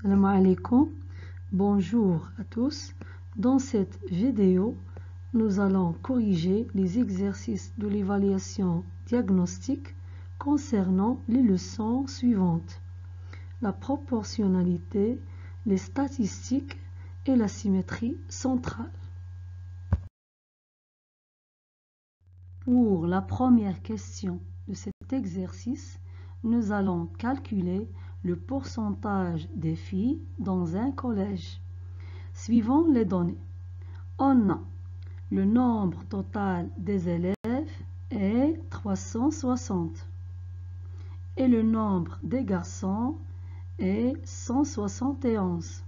Salam alaikum, bonjour à tous. Dans cette vidéo, nous allons corriger les exercices de l'évaluation diagnostique concernant les leçons suivantes: la proportionnalité, les statistiques et la symétrie centrale. Pour la première question de cet exercice, nous allons calculer le pourcentage des filles dans un collège. Suivant les données, on a le nombre total des élèves est 360 et le nombre des garçons est 171.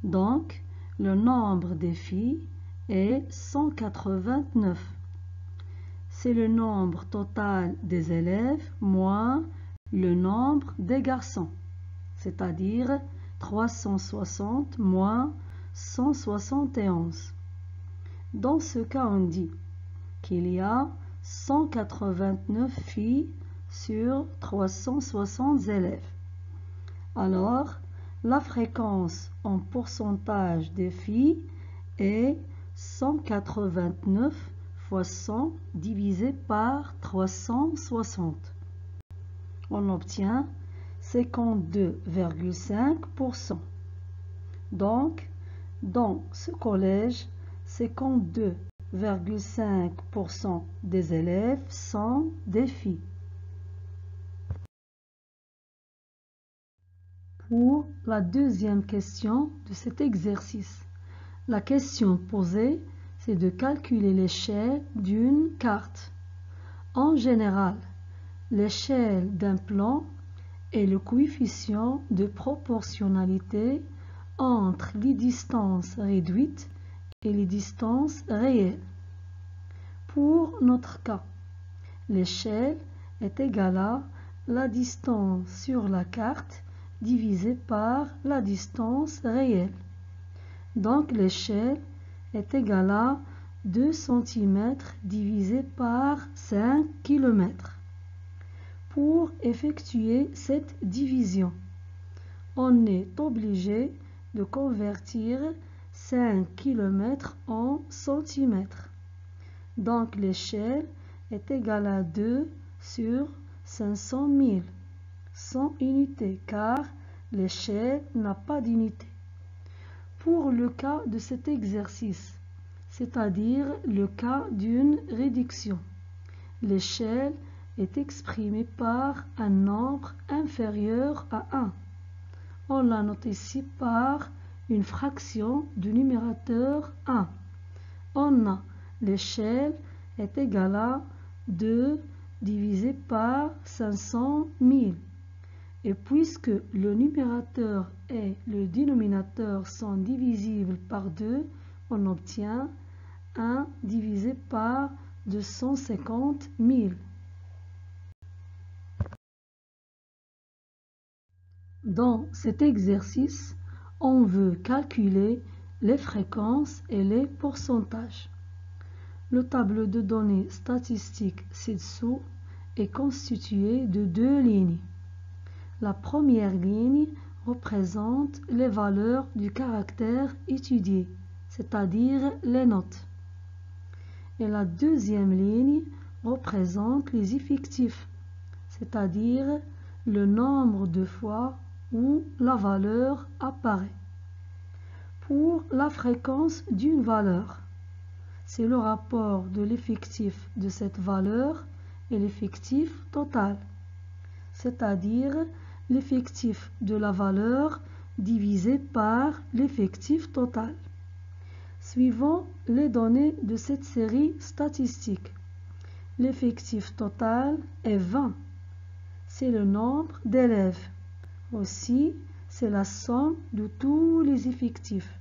Donc, le nombre des filles est 189. C'est le nombre total des élèves moins le nombre des garçons, c'est-à-dire 360 moins 171. Dans ce cas, on dit qu'il y a 189 filles sur 360 élèves. Alors, la fréquence en pourcentage des filles est 189 fois 100 divisé par 360. On obtient 52,5%. Donc, dans ce collège, 52,5% des élèves sont des filles. Pour la deuxième question de cet exercice, la question posée, c'est de calculer l'échelle d'une carte. En général, l'échelle d'un plan est le coefficient de proportionnalité entre les distances réduites et les distances réelles. Pour notre cas, l'échelle est égale à la distance sur la carte divisée par la distance réelle. Donc l'échelle est égale à 2 cm divisé par 5 km. Pour effectuer cette division, on est obligé de convertir 5 km en centimètres. Donc l'échelle est égale à 2 sur 500 000, 100 unités, car l'échelle n'a pas d'unité. Pour le cas de cet exercice, c'est-à-dire le cas d'une réduction, l'échelle est exprimée par un nombre inférieur à 1. On la note ici par une fraction du numérateur 1. On a l'échelle est égale à 2 divisé par 500 000. Et puisque le numérateur et le dénominateur sont divisibles par 2, on obtient 1 divisé par 250 000. Dans cet exercice, on veut calculer les fréquences et les pourcentages. Le tableau de données statistiques ci-dessous est constitué de deux lignes. La première ligne représente les valeurs du caractère étudié, c'est-à-dire les notes. Et la deuxième ligne représente les effectifs, c'est-à-dire le nombre de fois où la valeur apparaît. Pour la fréquence d'une valeur, c'est le rapport de l'effectif de cette valeur et l'effectif total, c'est-à-dire l'effectif de la valeur divisé par l'effectif total. Suivant les données de cette série statistique, l'effectif total est 20. C'est le nombre d'élèves. Aussi, c'est la somme de tous les effectifs.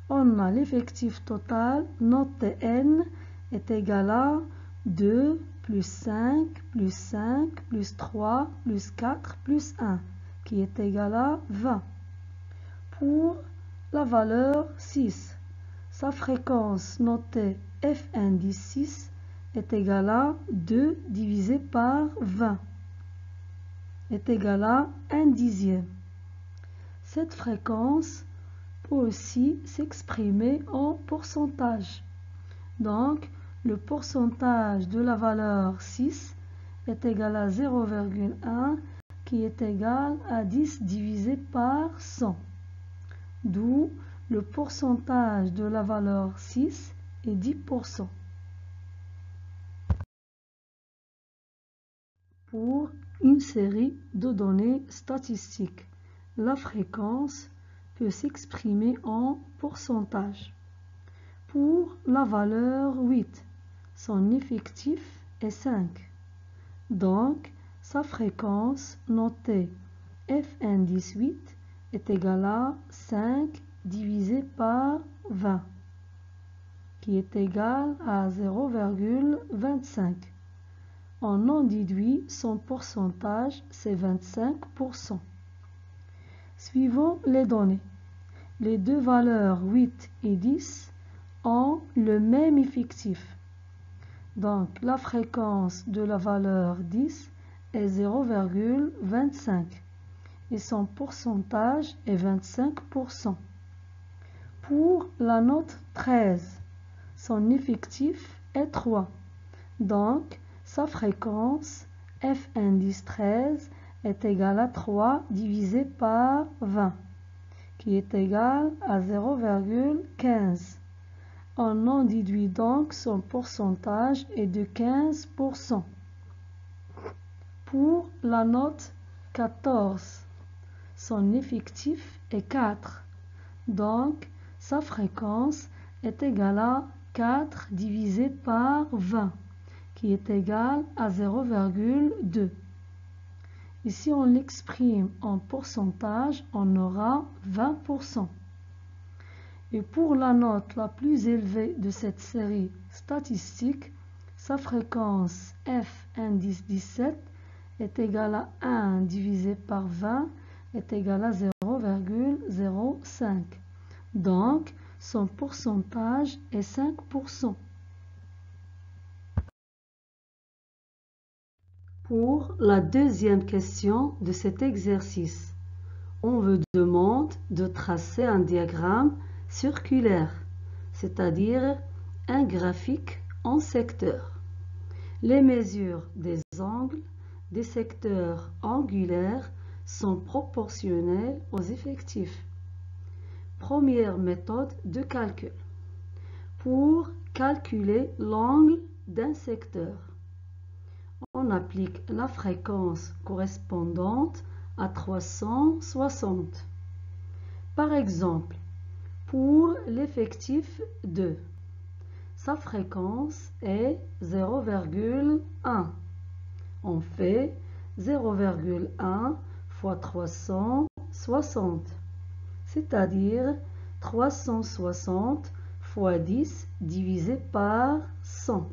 On a l'effectif total, noté n, est égal à 2 plus 5 plus 5 plus 3 plus 4 plus 1, qui est égal à 20. Pour la valeur 6, sa fréquence notée f indice 6 est égale à 2 divisé par 20, est égal à 1 dixième. Cette fréquence peut aussi s'exprimer en pourcentage. Donc, le pourcentage de la valeur 6 est égal à 0,1 qui est égal à 10 divisé par 100. D'où le pourcentage de la valeur 6 est 10%. Pour une série de données statistiques, la fréquence peut s'exprimer en pourcentage. Pour la valeur 8, son effectif est 5. Donc, sa fréquence notée f(indice 8) est égale à 5 divisé par 20, qui est égal à 0,25. On en déduit son pourcentage, c'est 25%. Suivons les données. Les deux valeurs 8 et 10 ont le même effectif. Donc, la fréquence de la valeur 10 est 0,25 et son pourcentage est 25%. Pour la note 13, son effectif est 3. Donc, sa fréquence f(indice 13) est égale à 3 divisé par 20, qui est égal à 0,15. On en déduit donc son pourcentage est de 15%. Pour la note 14, son effectif est 4. Donc, sa fréquence est égale à 4 divisé par 20, qui est égal à 0,2. Ici, on l'exprime en pourcentage, on aura 20%. Et pour la note la plus élevée de cette série statistique, sa fréquence f(indice 17) est égale à 1 divisé par 20 est égal à 0,05. Donc, son pourcentage est 5%. Pour la deuxième question de cet exercice, on vous demande de tracer un diagramme circulaire, c'est-à-dire un graphique en secteurs. Les mesures des angles des secteurs angulaires sont proportionnelles aux effectifs. Première méthode de calcul. Pour calculer l'angle d'un secteur, on applique la fréquence correspondante à 360. Par exemple, pour l'effectif 2, sa fréquence est 0,1. On fait 0,1 fois 360, c'est-à-dire 360 fois 10 divisé par 100.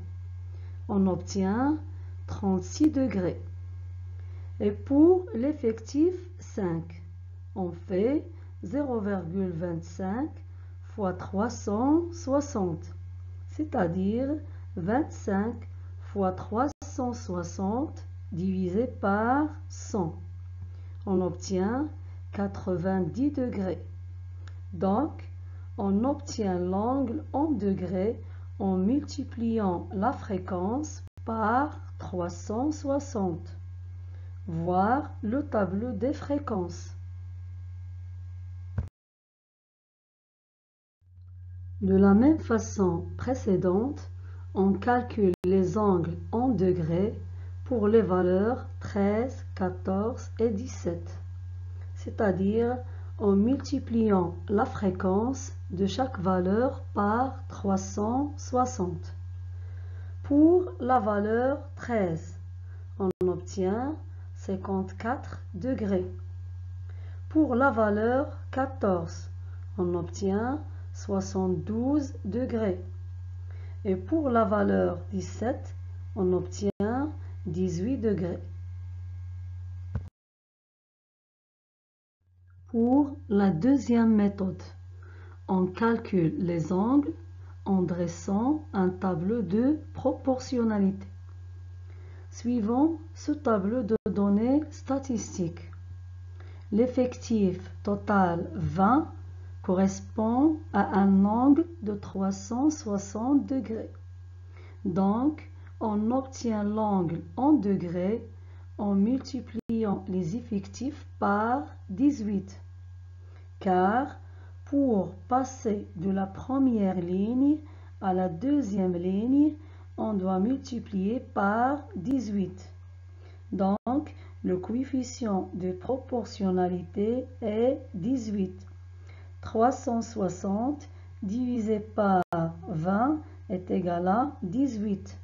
On obtient 36 degrés. Et pour l'effectif 5, on fait 0,25 fois 360, c'est-à-dire 25 fois 360 divisé par 100. On obtient 90 degrés. Donc, on obtient l'angle en degrés en multipliant la fréquence par 360. Voir le tableau des fréquences. De la même façon précédente, on calcule les angles en degrés pour les valeurs 13, 14 et 17, c'est-à-dire en multipliant la fréquence de chaque valeur par 360. Pour la valeur 13, on obtient 54 degrés. Pour la valeur 14, on obtient 72 degrés. Et pour la valeur 17, on obtient 18 degrés. Pour la deuxième méthode, on calcule les angles en dressant un tableau de proportionnalité. Suivons ce tableau de données statistiques. L'effectif total 20 correspond à un angle de 360 degrés. Donc, on obtient l'angle en degrés en multipliant les effectifs par 18. Car pour passer de la première ligne à la deuxième ligne, on doit multiplier par 18. Donc, le coefficient de proportionnalité est 18. 360 divisé par 20 est égal à 18.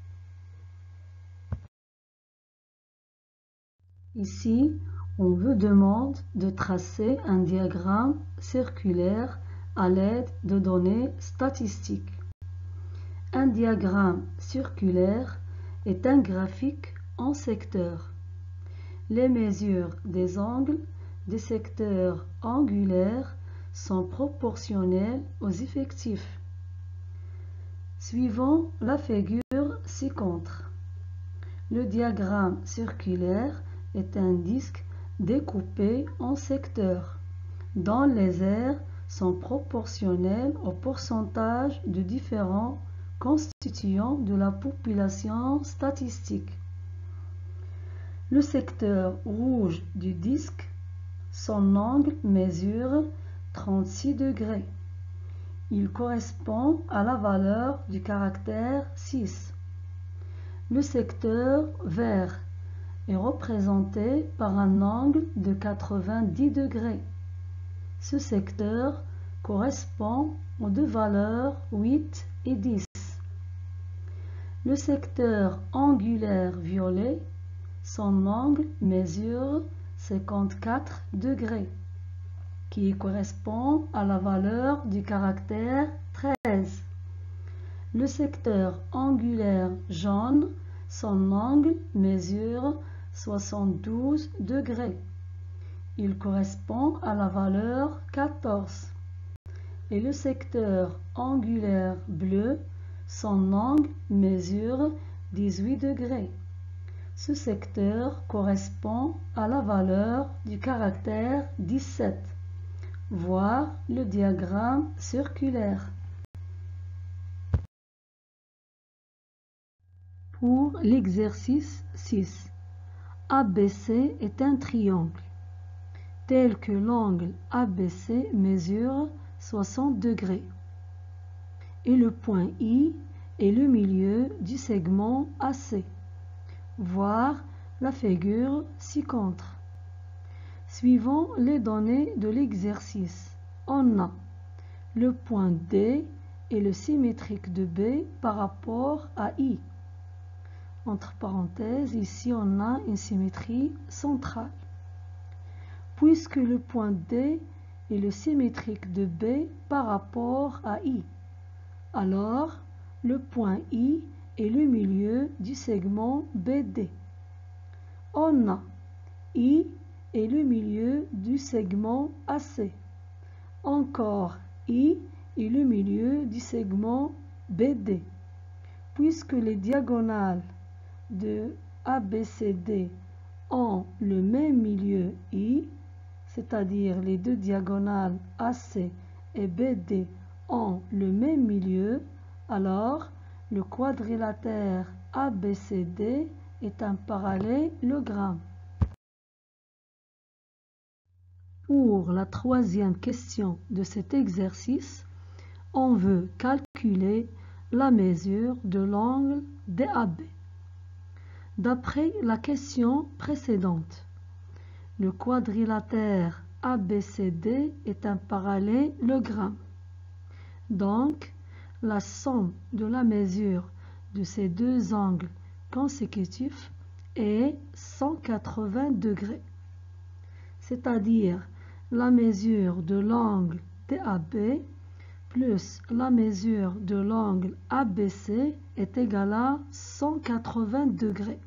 Ici, on vous demande de tracer un diagramme circulaire à l'aide de données statistiques. Un diagramme circulaire est un graphique en secteurs. Les mesures des angles des secteurs angulaires sont proportionnelles aux effectifs. Suivons la figure ci-contre. Le diagramme circulaire est un disque découpé en secteurs, dont les aires sont proportionnelles au pourcentage de différents constituants de la population statistique. Le secteur rouge du disque, son angle mesure 36 degrés. Il correspond à la valeur du caractère 6. Le secteur vert est représenté par un angle de 90 degrés. Ce secteur correspond aux deux valeurs 8 et 10. Le secteur angulaire violet, son angle mesure 54 degrés, qui correspond à la valeur du caractère 13. Le secteur angulaire jaune, son angle mesure 72 degrés. Il correspond à la valeur 14. Et le secteur angulaire bleu, son angle mesure 18 degrés. Ce secteur correspond à la valeur du caractère 17. Voir le diagramme circulaire. Pour l'exercice 6, ABC est un triangle, tel que l'angle ABC mesure 60 degrés, et le point I est le milieu du segment AC. Voir la figure ci-contre. Suivons les données de l'exercice. On a le point D et le symétrique de B par rapport à I. Entre parenthèses, ici on a une symétrie centrale. Puisque le point D est le symétrique de B par rapport à I, alors le point I est le milieu du segment BD. On a I est le milieu du segment AC. Encore I est le milieu du segment BD. Puisque les diagonales de ABCD ont le même milieu I, c'est-à-dire les deux diagonales AC et BD ont le même milieu, alors le quadrilatère ABCD est un parallélogramme. Pour la troisième question de cet exercice, on veut calculer la mesure de l'angle DAB. D'après la question précédente, le quadrilatère ABCD est un parallélogramme. Donc, la somme de la mesure de ces deux angles consécutifs est 180 degrés. C'est-à-dire la mesure de l'angle DAB plus la mesure de l'angle ABC est égale à 180 degrés.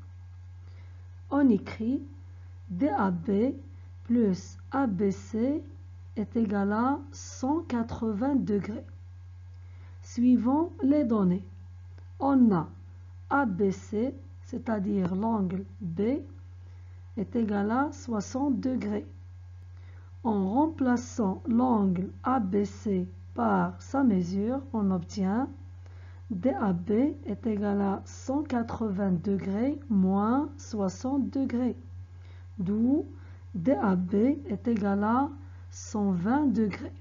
On écrit DAB plus ABC est égal à 180 degrés. Suivons les données. On a ABC, c'est-à-dire l'angle B, est égal à 60 degrés. En remplaçant l'angle ABC par sa mesure, on obtient DAB est égal à 180 degrés moins 60 degrés, d'où DAB est égal à 120 degrés.